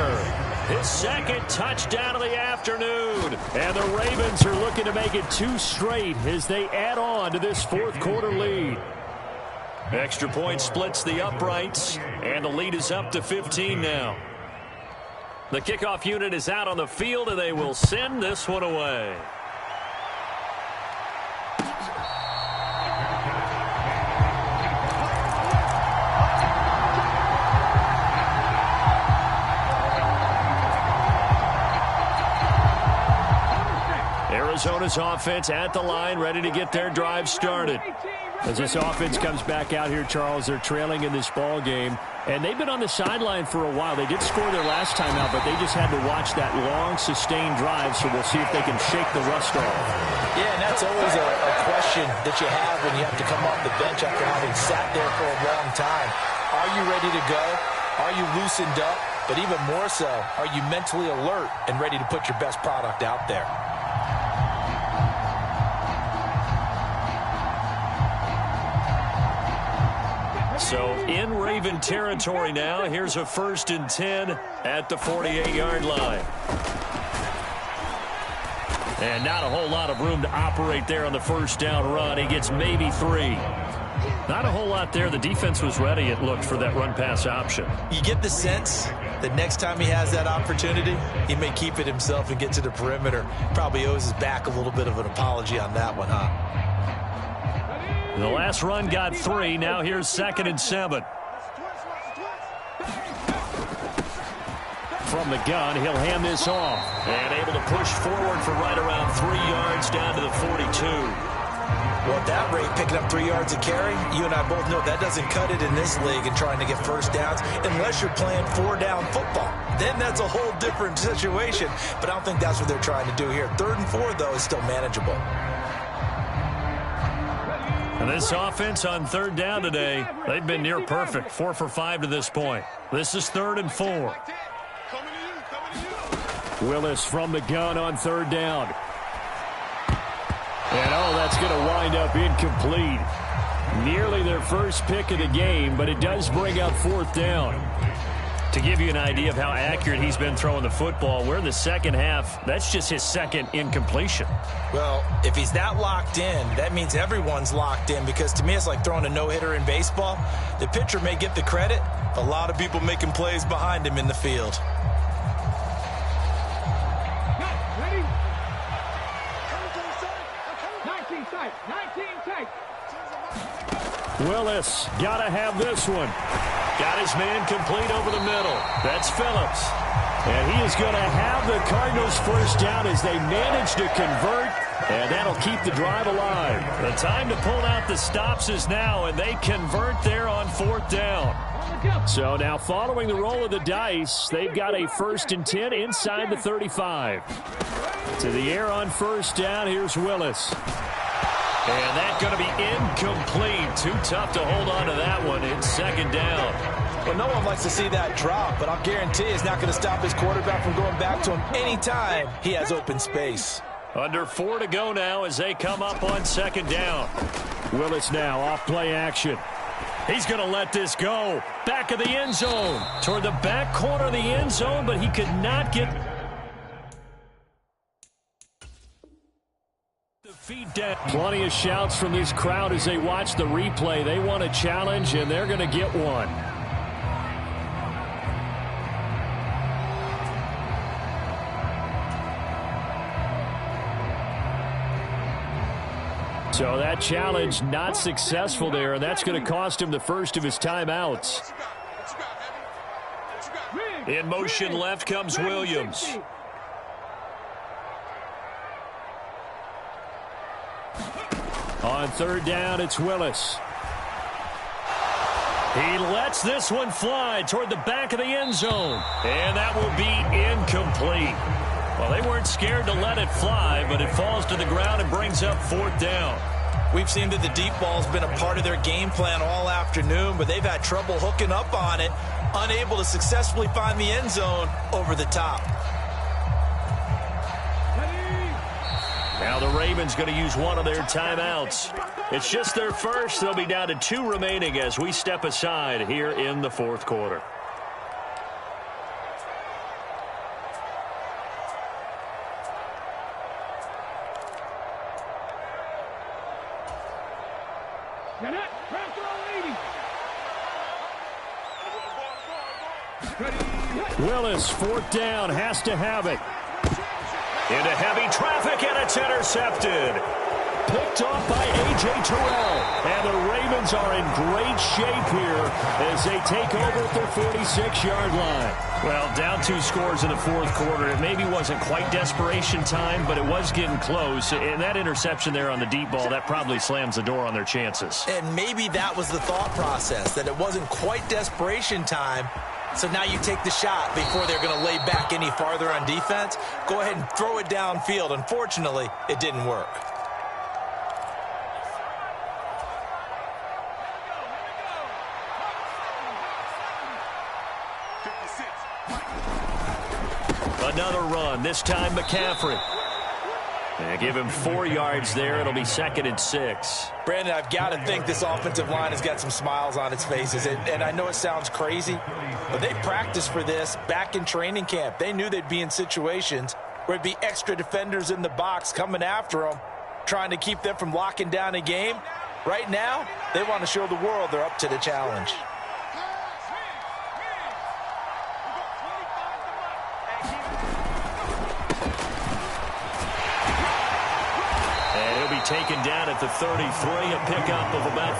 [SPEAKER 1] His 2nd touchdown of the afternoon. And the Ravens are looking to make it 2 straight as they add on to this fourth quarter lead. Extra point splits the uprights, and the lead is up to 15 now. The kickoff unit is out on the field, and they will send this one away. Arizona's offense at the line, ready to get their drive started.
[SPEAKER 4] As this offense comes back out here, Charles, they're trailing in this ball game, and they've been on the sideline for a while. They did score their last time out, but they just had to watch that long, sustained drive, so we'll see if they can shake the rust off.
[SPEAKER 2] Yeah, and that's always a question that you have when you have to come off the bench after having sat there for a long time. Are you ready to go? Are you loosened up? But even more so, are you mentally alert and ready to put your best product out there?
[SPEAKER 1] So in Raven territory now. Here's a 1st and 10 at the 48-yard line. And not a whole lot of room to operate there on the 1st down run. He gets maybe 3. Not a whole lot there. The defense was ready, it looked, for that run-pass option.
[SPEAKER 2] You get the sense that next time he has that opportunity, he may keep it himself and get to the perimeter. Probably owes his back a little bit of an apology on that one, huh?
[SPEAKER 1] The last run got 3. Now here's 2nd and 7.
[SPEAKER 4] From the gun, he'll hand this off.
[SPEAKER 1] And able to push forward for right around 3 yards down to the 42.
[SPEAKER 2] Well, at that rate, picking up 3 yards a carry, you and I both know that doesn't cut it in this league and trying to get 1st downs unless you're playing 4-down football. Then that's a whole different situation. But I don't think that's what they're trying to do here. 3rd and 4, though, is still manageable.
[SPEAKER 1] And this offense on 3rd down today, they've been near perfect. 4 for 5 to this point. This is 3rd and 4.
[SPEAKER 4] Willis from the gun on 3rd down. And, that's going to wind up incomplete. Nearly their first pick of the game, but it does bring up 4th down. To give you an idea of how accurate he's been throwing the football, we're in the second half. That's just his 2nd incompletion.
[SPEAKER 2] Well, if he's that locked in, that means everyone's locked in, because to me it's like throwing a no-hitter in baseball. The pitcher may get the credit, a lot of people making plays behind him in the field.
[SPEAKER 3] Ready? 19 tight. 19 tight.
[SPEAKER 4] Willis got to have this one.
[SPEAKER 1] Got his man complete over the middle. That's Phillips.
[SPEAKER 4] And he is going to have the Cardinals 1st down as they manage to convert, and that'll keep the drive alive.
[SPEAKER 1] The time to pull out the stops is now, and they convert there on 4th down.
[SPEAKER 4] So now following the roll of the dice, they've got a 1st and 10 inside the 35. To the air on 1st down, here's Willis.
[SPEAKER 1] And that's going to be incomplete. Too tough to hold on to that one. It's 2nd down.
[SPEAKER 2] Well, no one likes to see that drop, but I'll guarantee it's not going to stop his quarterback from going back to him anytime he has open space.
[SPEAKER 1] Under 4 to go now as they come up on 2nd down.
[SPEAKER 4] Willis now off play action. He's going to let this go. Back of the end zone. Toward the back corner of the end zone, but he could not get the feet down. Plenty of shouts from this crowd as they watch the replay. They want a challenge, and they're going to get one. So that challenge not successful there, and that's going to cost him the first of his timeouts.
[SPEAKER 1] In motion left comes Williams.
[SPEAKER 4] On third down, it's Willis. He lets this one fly toward the back of the end zone. And that will be incomplete. Well, they weren't scared to let it fly, but it falls to the ground and brings up fourth down.
[SPEAKER 2] We've seen that the deep ball's been a part of their game plan all afternoon, but they've had trouble hooking up on it, unable to successfully find the end zone over the top.
[SPEAKER 1] Now the Ravens going to use one of their timeouts. It's just their first. They'll be down to 2 remaining as we step aside here in the fourth quarter.
[SPEAKER 4] Willis, fourth down, has to have it.
[SPEAKER 1] Into heavy traffic, and it's intercepted.
[SPEAKER 4] Picked off by A.J. Terrell. And the Ravens are in great shape here as they take over at their 46-yard line.
[SPEAKER 1] Well, down 2 scores in the fourth quarter. It maybe wasn't quite desperation time, but it was getting close. And that interception there on the deep ball, that probably slams the door on their chances.
[SPEAKER 2] And maybe that was the thought process, that it wasn't quite desperation time. So now you take the shot before they're going to lay back any farther on defense. Go ahead and throw it downfield. Unfortunately, it didn't work.
[SPEAKER 1] Another run, this time McCaffrey. And give him 4 yards there. It'll be 2nd and 6.
[SPEAKER 2] Brandon, I've got to think this offensive line has got some smiles on its faces. And I know it sounds crazy, but they practiced for this back in training camp. They knew they'd be in situations where it'd be extra defenders in the box coming after them, trying to keep them from locking down a game. Right now, they want to show the world they're up to the challenge.
[SPEAKER 1] Taken down at the 33, a pickup of about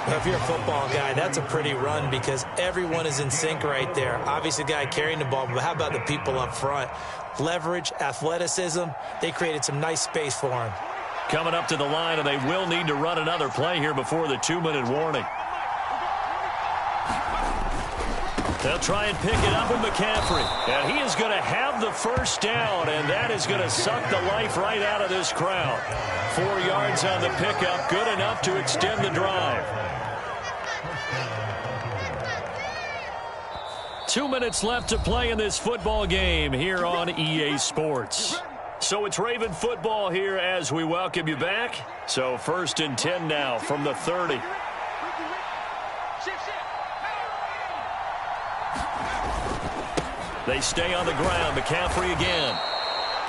[SPEAKER 1] 4.
[SPEAKER 2] If you're a football guy, that's a pretty run because everyone is in sync right there. Obviously, the guy carrying the ball, but how about the people up front? Leverage, athleticism, they created some nice space for him.
[SPEAKER 1] Coming up to the line, and they will need to run another play here before the 2-minute warning. They'll try and pick it up with McCaffrey. And he is going to have the first down, and that is going to suck the life right out of this crowd. 4 yards on the pickup, good enough to extend the drive. 2 minutes left to play in this football game here on EA Sports. So it's Raven football here as we welcome you back. So 1st and 10 now from the 30. They stay on the ground. McCaffrey again.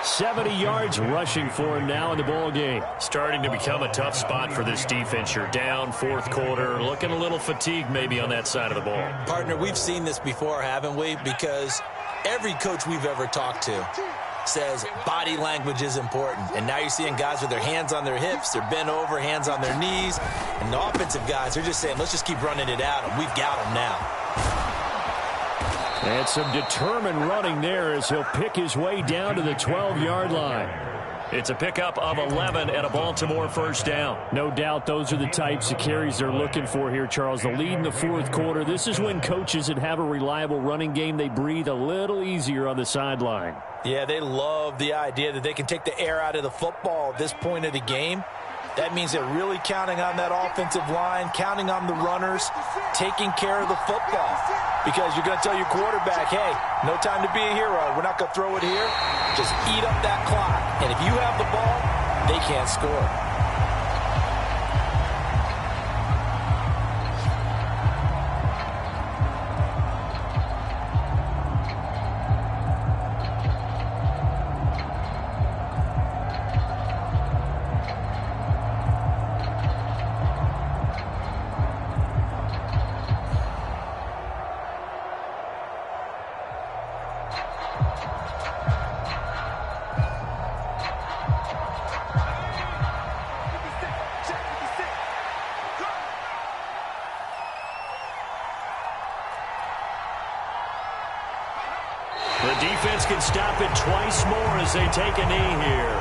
[SPEAKER 4] 70 yards rushing for him now in the ball game.
[SPEAKER 1] Starting to become a tough spot for this defense. You're down fourth quarter. Looking a little fatigued maybe on that side of the ball.
[SPEAKER 2] Partner, we've seen this before, haven't we? Because every coach we've ever talked to says body language is important. And now you're seeing guys with their hands on their hips. They're bent over, hands on their knees. And the offensive guys are just saying, let's just keep running it at them. We've got them now.
[SPEAKER 4] And some determined running there as he'll pick his way down to the 12-yard line.
[SPEAKER 1] It's a pickup of 11 and a Baltimore first down.
[SPEAKER 4] No doubt those are the types of carries they're looking for here, Charles. The lead in the fourth quarter. This is when coaches that have a reliable running game, they breathe a little easier on the sideline.
[SPEAKER 2] Yeah, they love the idea that they can take the air out of the football at this point of the game. That means they're really counting on that offensive line, counting on the runners, taking care of the football. Because you're going to tell your quarterback, hey, no time to be a hero. We're not going to throw it here. Just eat up that clock. And if you have the ball, they can't score.
[SPEAKER 1] can stop it twice more as they take a knee here.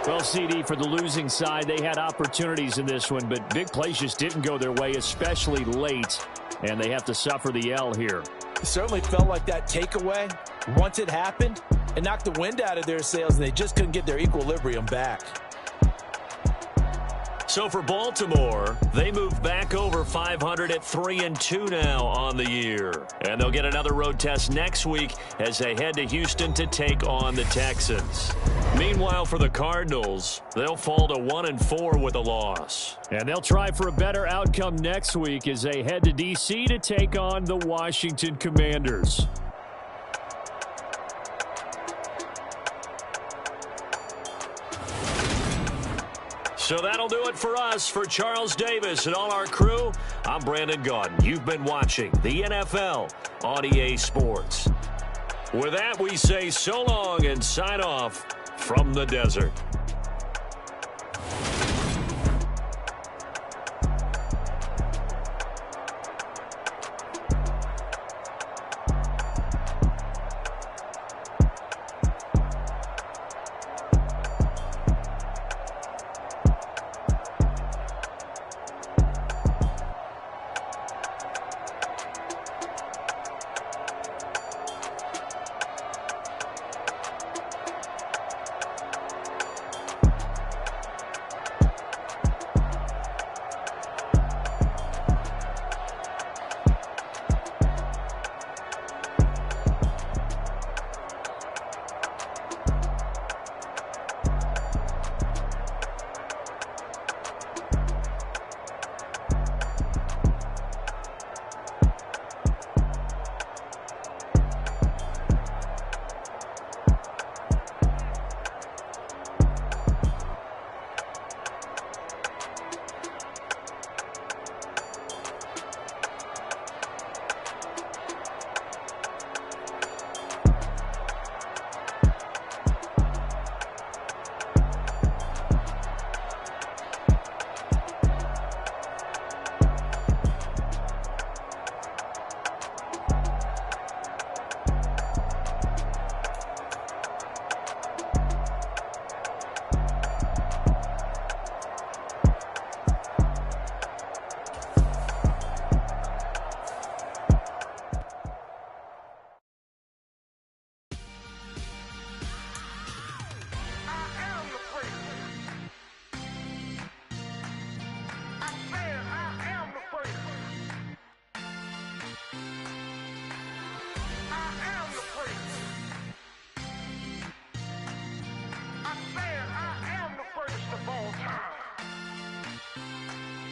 [SPEAKER 4] Well, CD, for the losing side, they had opportunities in this one, but big plays just didn't go their way, especially late, and they have to suffer the L here.
[SPEAKER 2] It certainly felt like that takeaway, once it happened, it knocked the wind out of their sails, and they just couldn't get their equilibrium back.
[SPEAKER 1] So for Baltimore, they move back over 500 at 3-2 now on the year. And they'll get another road test next week as they head to Houston to take on the Texans. Meanwhile, for the Cardinals, they'll fall to 1-4 with a loss.
[SPEAKER 4] And they'll try for a better outcome next week as they head to D.C. to take on the Washington Commanders.
[SPEAKER 1] So that'll do it for us. For Charles Davis and all our crew, I'm Brandon Gaudin. You've been watching the NFL on EA Sports. With that, we say so long and sign off from the desert.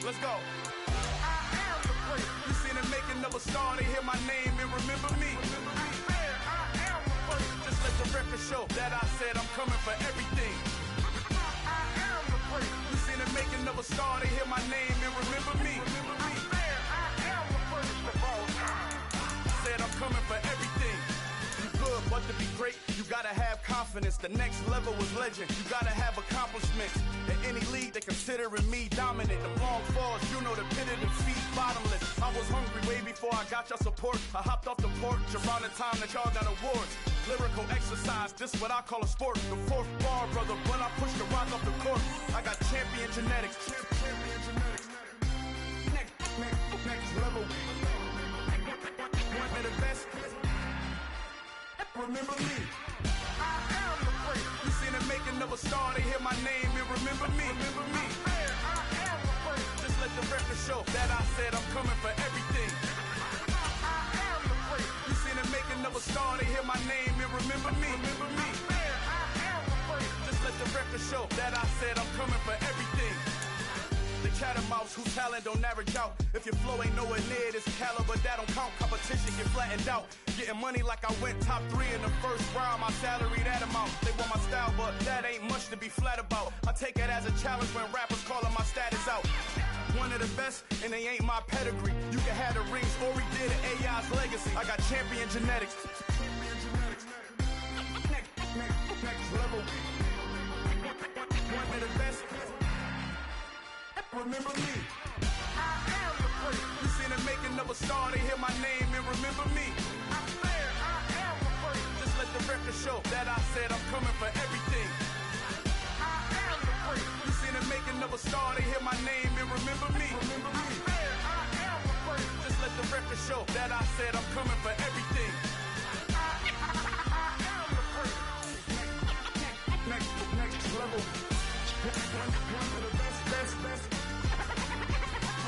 [SPEAKER 5] Let's go. You seen the making of a star, they hear my name and remember me. Just let the record show that I said I'm coming for everything. You seen the making of a star, they hear my name and remember me. Said I'm coming for everything. You good, but to be great, you gotta have confidence. The next level was legend. You gotta have accomplishments. In any league, they considering me dominant. The long falls, you know the pit of defeat, bottomless. I was hungry way before I got your support. I hopped off the porch around the time that y'all got awards. Lyrical exercise, this what I call a sport. The fourth bar, brother, when I push the rock off the court. I got champion genetics. Next level. One of the best. Remember me. I am the great. You seen the making of a star, they hear my name and remember me. Remember me. I am the great. Just let the record show that I said I'm coming for everything. I am the great. You seen the making of a star, they hear my name and remember me. Remember me. I am the great. Just let the record show that I said I'm coming for everything. The catamounts whose talent don't average out. If your flow ain't nowhere near this caliber, that don't count. Competition get flattened out. Getting money like I went top 3 in the first round. My salary that amount. They want my style, but that ain't much to be flat about. I take it as a challenge when rappers calling my status out. One of the best, and they ain't my pedigree. You can have the rings, or we did it, AI's legacy. I got champion genetics. Next level. One of the best. Remember me. I am the another star, they hear my name and remember me. I said I am afraid. Just let the record show that I said I'm coming for everything. I am afraid. You seen them make another star, they hear my name and remember me. I said I am afraid. Just let the record show that I said I'm coming for everything. Next level. One of the best.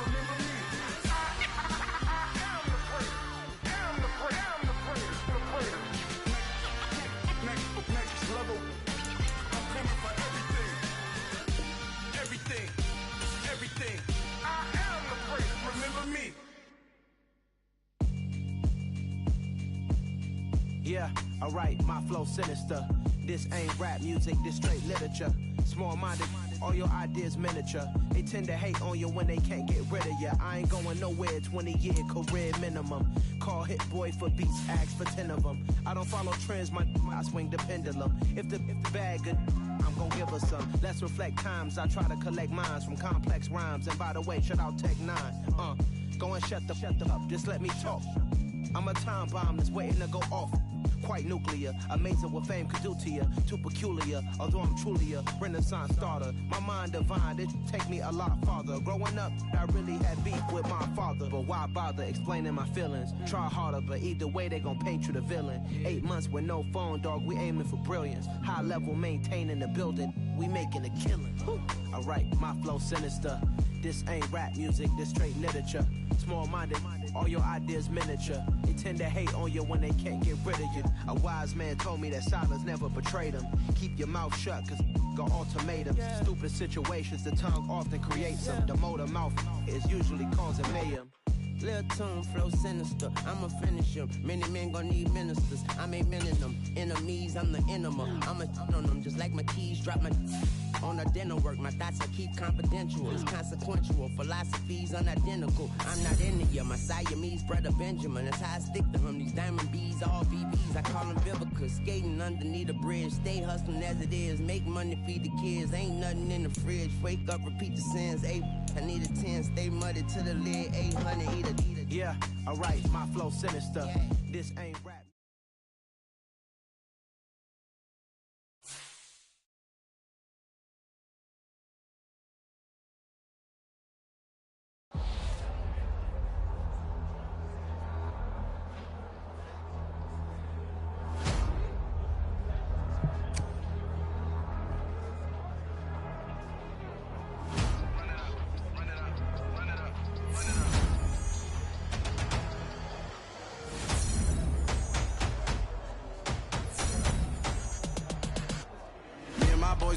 [SPEAKER 5] Remember me. I am the praise. Am the praise. Next level. I'm coming for everything. I am the praise. Remember me.
[SPEAKER 6] Yeah, alright, my flow sinister. This ain't rap music, this straight literature. Small-minded, all your ideas miniature. They tend to hate on you when they can't get rid of you. I ain't going nowhere, 20-year career minimum. Call Hit Boy for beats, ask for 10 of them. I don't follow trends, I swing the pendulum. If the bag good, I'm gon' give her some. Let's reflect times, I try to collect minds from complex rhymes. And by the way, shout out Tech 9. Go and shut the up, just let me talk. I'm a time bomb that's waiting to go off. Quite nuclear, amazing what fame could do to you. Too peculiar, although I'm truly a renaissance starter. My mind divine, it take me a lot farther. Growing up, I really had beef with my father. But why bother explaining my feelings? Try harder, but either way they gon' paint you the villain. 8 months with no phone, dog, we aiming for brilliance. High level maintaining the building, we making a killing. Alright, my flow sinister. This ain't rap music, this straight literature. Small-minded, all your ideas miniature. They tend to hate on you when they can't get rid of you. A wise man told me that silence never betrayed him. Keep your mouth shut, cause got ultimatums. Stupid situations, the tongue often creates them. The motor mouth is usually causing mayhem.
[SPEAKER 7] Lil' tune, flow sinister, I'ma finish him. Many men gon' need ministers, I'm a men in them. Enemies, I'm the enema. I'ma on them, just like my keys, drop my on the dinner work. My thoughts I keep confidential, it's consequential. Philosophies unidentical, I'm not in it, my Siamese brother Benjamin. That's how I stick to him, these diamond bees, all BBs. I call them Vivica, skating underneath a bridge. Stay hustling as it is, make money, feed the kids. Ain't nothing in the fridge, wake up, repeat the sins. I need a 10, stay muddy to the lid. 800, eat a.
[SPEAKER 6] Yeah, alright, my flow sinister. This ain't rap.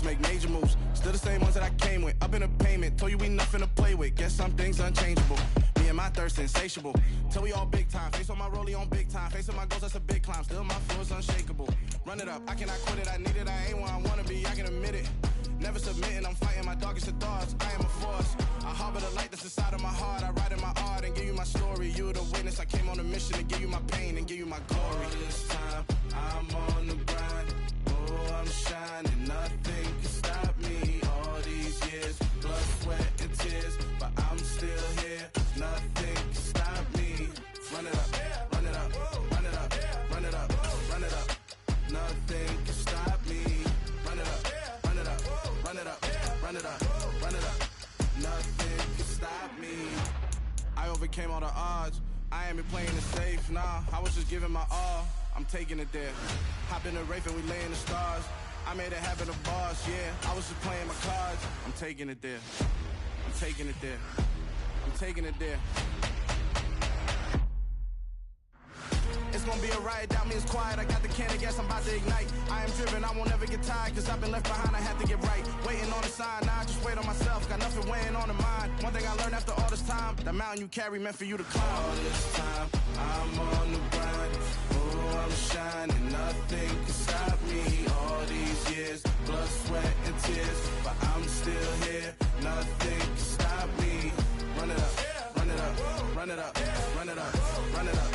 [SPEAKER 8] Make major moves, still the same ones that I came with. Up in a payment, told you we nothing to play with. Guess some things unchangeable. Me and my thirst insatiable. Till we all big time. Face on my rollie on big time. Face on my goals, that's a big climb. Still my flow is unshakable. Run it up, I cannot quit it. I need it, I ain't where I wanna be. I can admit it. Never submitting, I'm fighting my darkest of thoughts. I am a force. I harbor the light that's inside of my heart. I write in my art and give you my story. You the witness. I came on a mission to give you my pain and give you my glory. All this time, I'm on the grind. Oh, I'm shining. Nothing can stop me. All these years, blood, sweat, and tears, but I'm still here. Nothing can stop me. Run it up, run it up, run it up, run it up, run it up. Nothing can stop me. Run it up, run it up, run it up, run it up, run it up. Nothing can stop me. I overcame all the odds. I ain't been playing it safe, nah. I was just giving my all. I'm taking it there. Hop in the Wraith and we lay in the stars. I made it happen, the boss, yeah. I was just playing my cards. I'm taking it there. I'm taking it there. I'm taking it there. It's gonna be a riot, doubt me, it's quiet. I got the can of gas, I'm about to ignite. I am driven, I won't never get tired, cause I've been left behind, I have to get right. Waiting on the sign, now I just wait on myself. Got nothing weighing on the mind. One thing I learned after all this time, the mountain you carry meant for you to climb. All this time, I'm on the grind. Oh, I'm shining, nothing can stop me. All these years, blood, sweat, and tears, but I'm still here. Nothing can stop me. Run it up, run it up, run it up, run it up, run it up.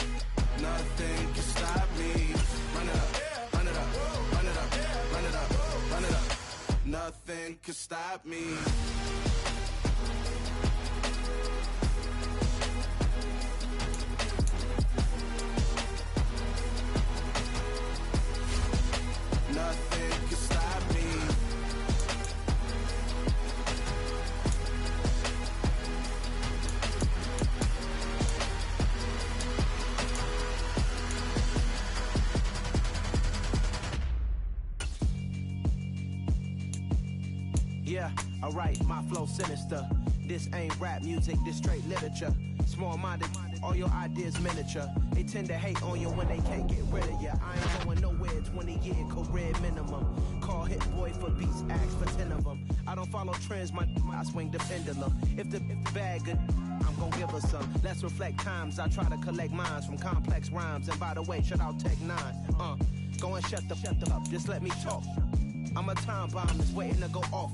[SPEAKER 8] Nothing can stop me. Run it up, run it up, run it up, run it up, run it up. Nothing can stop me.
[SPEAKER 6] alright, my flow sinister. This ain't rap music, this straight literature. Small-minded, all your ideas miniature. They tend to hate on you when they can't get rid of you. I ain't going nowhere, 20-year career minimum. Call Hit Boy for beats, ask for 10 of them. I don't follow trends, I swing the pendulum. If the bag good, I'm gon' give her some. Let's reflect times, I try to collect minds from complex rhymes. And by the way, shout out Tech 9. Go and shut the up, just let me talk. I'm a time bomb that's waiting to go off.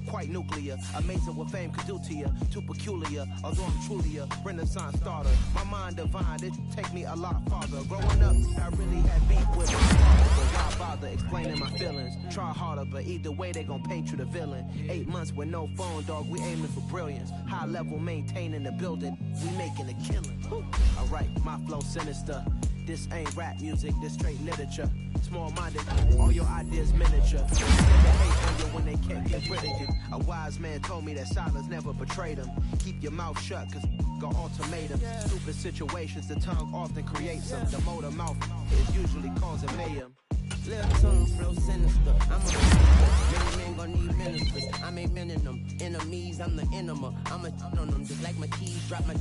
[SPEAKER 6] Quite nuclear, amazing what fame could do to you. Too peculiar, although I'm truly a Renaissance starter. My mind divine, it take me a lot farther. Growing up, I really had beef with my father, but why bother explaining my feelings? Try harder, but either way they gon' paint you the villain. 8 months with no phone, dog, we aiming for brilliance. High level, maintaining the building, we making a killing. Alright, my flow sinister. This ain't rap music, this straight literature. Small-minded, all your ideas miniature. They hate on you when they can't get rid of you. A wise man told me that silence never betrayed him. Keep your mouth shut, cause got ultimatums. Stupid situations, the tongue often creates them. The motor mouth is usually causing mayhem.
[SPEAKER 7] Little tongue flow sinister. I'm a many men gon' need ministers. I'm a men in them. Enemies, I'm the enema. I'm a on them just like my keys drop my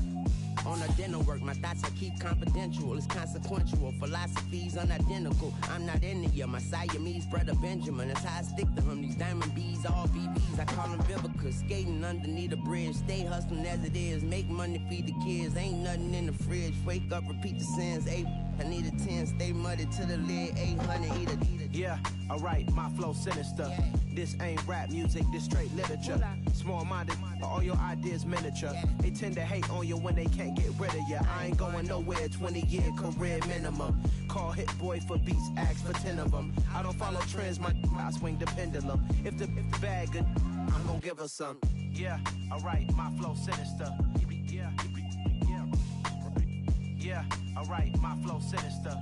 [SPEAKER 7] on a dinner work. My thoughts I keep confidential. It's consequential. Philosophies unidentical. I'm not in it, my Siamese brother Benjamin. That's how I stick to him. These diamond bees, all BBs. I call them Vivica. Skating underneath a bridge. Stay hustling as it is. Make money, feed the kids. Ain't nothing in the fridge. Wake up, repeat the sins. I need a 10, stay muddy to the lid, 800, eat it.
[SPEAKER 6] Yeah, alright, my flow sinister. This ain't rap music, this straight literature. Small-minded, all your ideas miniature. They tend to hate on you when they can't get rid of you. I ain't going nowhere, 20-year career minimum. Call Hit Boy for beats, ask for 10 of them. I don't follow trends, I swing the pendulum. If the bag good, I'm gon' give her some. Yeah, alright, my flow sinister. Yeah, alright, my flow sinister.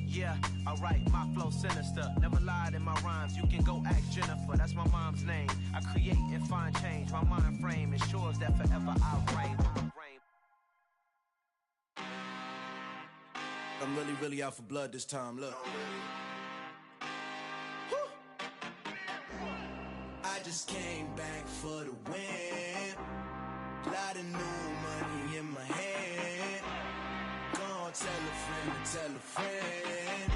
[SPEAKER 6] Yeah, alright, my flow sinister. Never lied in my rhymes, you can go ask Jennifer. That's my mom's name. I create and find change. My mind frame ensures that forever I reign.
[SPEAKER 8] I'm really out for blood this time, look. I just came back for the win. Lot of new money in my hand. Gonna tell a friend.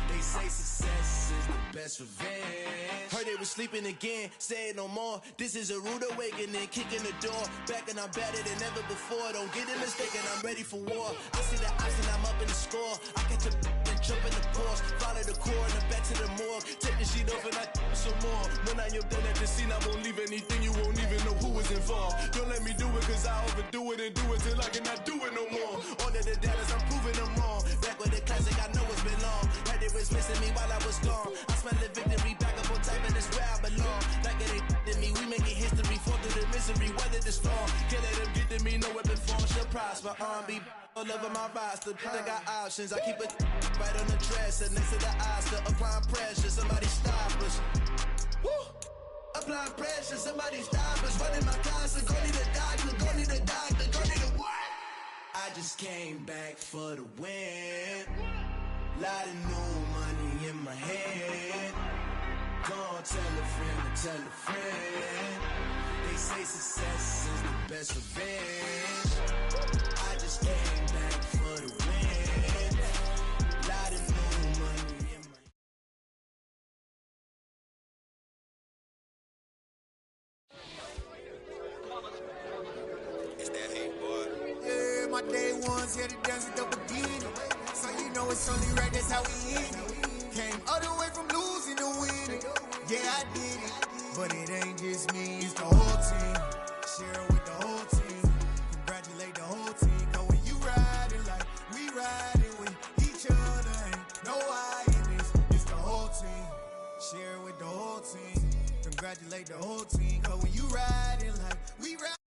[SPEAKER 8] They say success is the best revenge. Heard they was sleeping again, say it no more. This is a rude awakening, kicking the door. Back and I'm better than ever before. Don't get it mistaken, I'm ready for war. I see the option, I'm up in the score. I catch a and jump in the course. Follow the core and then back to the morgue. Take the sheet off and I some more. When I am done at the scene, I won't leave anything. You won't even know who was involved. Don't let me do it, cause I overdo it and do it till I cannot do it no more. All of the data, I'm proving them wrong. Back with the classic, I know it's been long. Heard they was missing me while I was gone. I smell the victory back up on top, and it's where I belong. Like it ain't to me, we making history. Fall through the misery, weather the storm. Can't let them get to me, no weapon form shall prosper. R&B all over my roster. I got options, I keep it right on the dresser. Next to the Oscar, applying pressure. Somebody stop us. Woo! Applying pressure, somebody stop us. Running my closet, go need a doctor, go need a doctor, go need a what? I just came back for the win. Lot of new money in my hand. Gonna tell a friend. They say success is the best revenge. I just came back for the win. Lot of new money in my
[SPEAKER 9] It's that hate, boy.
[SPEAKER 10] Yeah, my day ones here to dance it up again. So you know it's only right, that's how we end it. Came all the way from losing to winning. Yeah, I did it, but it ain't just me, it's the whole team. Share it with the whole team. Congratulate the whole team. Cause when you riding like we riding with each other, ain't no I in this, it's the whole team. Share it with the whole team. Congratulate the whole team. Cause when you riding like we riding.